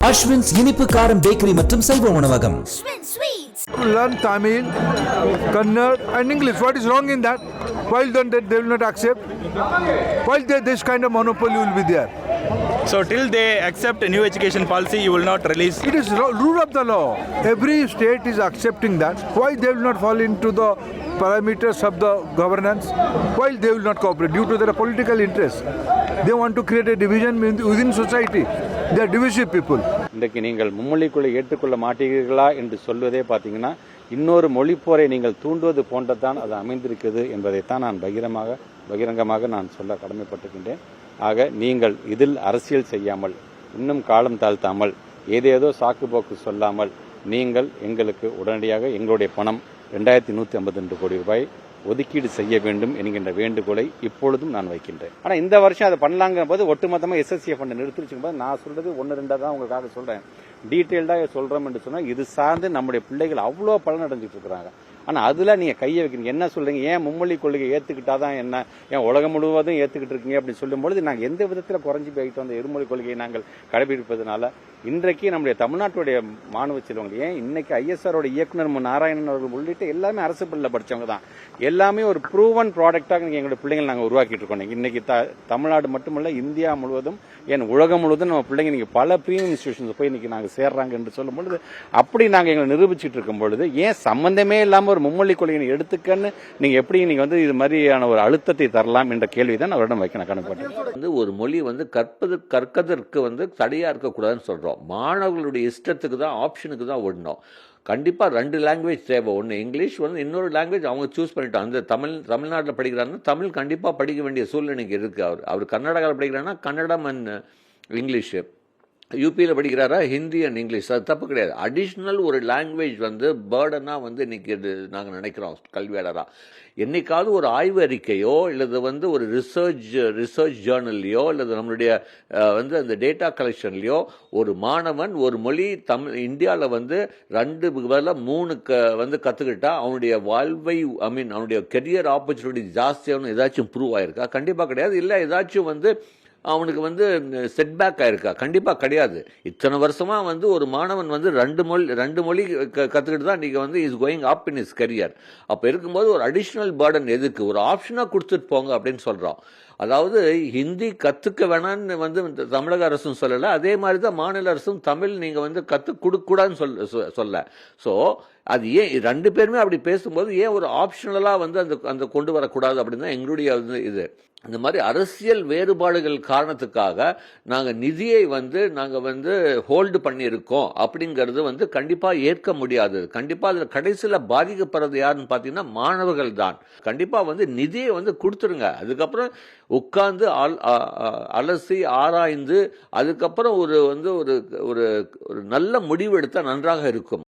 அஸ்வின்ஸ் இனிப்பு காரம் பேக்கரி மற்றும் சைவ உணவகம். Learn Tamil, Kannada and English. What is wrong in that? Why don't they will not accept? Why this kind of monopoly will be there? So till they accept a new education policy, you will not release? It is rule of the law. Every state is accepting that. Why they will not fall into the parameters of the governance? Why they will not cooperate? Due to their political interest. They want to create a division within society. They are divisive people. இன்றைக்கு நீங்கள் மும்மொழிக்குள்ளே ஏற்றுக்கொள்ள மாட்டீர்களா என்று சொல்வதே பார்த்தீங்கன்னா இன்னொரு மொழிப்போரை நீங்கள் தூண்டுவது போன்றதான் அது அமைந்திருக்குது என்பதைத்தான் நான் பகிரங்கமாக நான் சொல்ல கடமைப்பட்டிருக்கின்றேன். ஆக நீங்கள் இதில் அரசியல் செய்யாமல் இன்னும் காலம் தாழ்த்தாமல் ஏதேதோ சாக்குப்போக்கு சொல்லாமல் நீங்கள் எங்களுக்கு உடனடியாக எங்களுடைய பணம் 2152 கோடி ரூபாய் ஒதுக்கீடு செய்ய வேண்டும் என்கின்ற வேண்டுகோளை இப்பொழுதும் நான் வைக்கின்றேன். ஆனால் இந்த வருஷம் அதை பண்ணலாங்கிற போது ஒட்டுமொத்தமாக எஸ்எஸ்சிஎஃப் ஃபண்ட் நிறுத்திருச்சும் போது நான் சொல்றது 1-2 தான் உங்களுக்காக சொல்றேன். டீட்டெயில்டாக சொல்றோம் என்று சொன்னால் இது சார்ந்து நம்முடைய பிள்ளைகள் அவ்வளோ பலன் அடைஞ்சிட்டு இருக்கிறாங்க. ஆனால் அதில் நீங்கள் கையை வைக்கிறீங்க. என்ன சொல்றீங்க? ஏன் மும்மொழி கொள்கையை ஏற்றுக்கிட்டாதான் என்ன, ஏன் உலகம் முழுவதும் ஏற்றுக்கிட்டு இருக்கீங்க அப்படின்னு சொல்லும்பொழுது நாங்கள் எந்த விதத்தில் குறைஞ்சி போயிட்டோம். அந்த இருமொழி கொள்கையை நாங்கள் கடைபிடிப்பதனால இன்றைக்கு நம்முடைய தமிழ்நாட்டுடைய மாணவ செல்வங்கள், ஏன் இன்னைக்கு ஐஎஸ்ஆரோட இயக்குனர் நாராயணன் அவர்கள் உள்ளிட்ட எல்லாமே அரசு பள்ளியில் படித்தவங்க தான். எல்லாமே ஒரு ப்ரூவன் ப்ராடக்டாக எங்களுடைய பிள்ளைகள் நாங்கள் உருவாக்கிட்டு இருக்கோம். இன்னைக்கு தமிழ்நாடு மட்டுமல்ல, இந்தியா முழுவதும், ஏன் உலகம் முழுவதும் நம்ம பிள்ளைங்க இன்னைக்கு பல ப்ரீமியம் இன்ஸ்டிடியூஷன்ஸ் போய் இன்னைக்கு நாங்கள் சேர்றாங்க என்று சொல்லும் பொழுது, அப்படி நாங்கள் எங்களை நிரூபிச்சுட்டு இருக்கும் பொழுது ஏன் சம்பந்தமே இல்லாமல் ஒரு மும்மொழி கொள்கையை எடுத்துக்கன்னு நீங்க எப்படி நீங்க இது மாதிரியான ஒரு அழுத்தத்தை தரலாம் என்ற கேள்விதான் அவரிடம் வைக்க நான் கணக்கு. ஒரு மொழி கற்கதற்கு தடையா இருக்கக்கூடாதுன்னு சொல்றோம். மாணவர்களுடைய இஷ்டத்துக்கு தான், ஆப்ஷனுக்கு தான் விடணும். கண்டிப்பாக 2 லாங்குவேஜ் தேவை. ஒன்று இங்கிலீஷ், இன்னொரு லாங்குவேஜ் அவங்க சூஸ் பண்ணிட்டாங்க. அந்த தமிழ்நாட்டில் படிக்கிறாங்கன்னா தமிழ் கண்டிப்பாக படிக்க வேண்டிய சூழ்நிலைக்கு இருக்கு. அவர் கர்நாடகாவில் படிக்கிறாங்கன்னா கன்னடம் அண்ட் இங்கிலீஷு, யூபியில் படிக்கிறாரா ஹிந்தி அண்ட் இங்கிலீஷ், அது தப்பு கிடையாது. அடிஷ்னல் ஒரு லாங்குவேஜ் பேர்டனாக இன்னைக்கு நாங்கள் நினைக்கிறோம் கல்வியாளராக. என்னைக்காவது ஒரு ஆய்வு அறிக்கையோ இல்லது ஒரு ரிசர்ச் ஜேர்னல்லையோ இல்லது நம்மளுடைய அந்த டேட்டா கலெக்ஷன்லையோ ஒரு மாணவன் ஒரு மொழி இந்தியாவில் 2 3 கற்றுக்கிட்டா அவனுடைய வாழ்வை அவனுடைய கெரியர் ஆப்பர்ச்சுனிட்டி ஜாஸ்தியாகணும் ஏதாச்சும் ப்ரூவ் ஆயிருக்கா? கண்டிப்பாக கிடையாது. இல்லை ஏதாச்சும் அவனுக்கு செட்பேக் ஆயிருக்கா? கண்டிப்பா கிடையாது. இத்தனை வருஷமா ஒரு மாணவன் 2 மொழி கத்துக்கிட்டு தான் நீங்க is going up in is career. அப்ப இருக்கும்போது ஒரு அடிஷனல் பேர்டன் எதுக்கு? ஒரு ஆப்ஷனா கொடுத்துட்டு போங்க அப்படின்னு சொல்றோம். அதாவது ஹிந்தி கத்துக்க வேணான்னு தமிழக அரசும் சொல்லல, அதே மாதிரி தான் மாநில அரசும் தமிழ் நீங்க கத்து கொடுக்கூடாதுன்னு சொல்ல. சோ அது ஏன் 2 பேருமே அப்படி பேசும்போது ஏன் ஒரு ஆப்ஷனலா அந்த கொண்டு வரக்கூடாது அப்படின்னு தான் எங்களுடைய இது. இந்த மாதிரி அரசியல் வேறுபாடுகள் காரணத்துக்காக நாங்க நிதியை நாங்க ஹோல்டு பண்ணியிருக்கோம் அப்படிங்கிறது கண்டிப்பா ஏற்க முடியாது. கண்டிப்பா அதுல கடைசியில பாதிக்கப்படுறது யாருன்னு பாத்தீங்கன்னா மாணவர்கள் தான். கண்டிப்பா நிதியை கொடுத்துருங்க. அதுக்கப்புறம் உட்கார்ந்து அலசி ஆராய்ந்து அதுக்கப்புறம் ஒரு நல்ல முடிவு எடுத்தா நன்றாக இருக்கும்.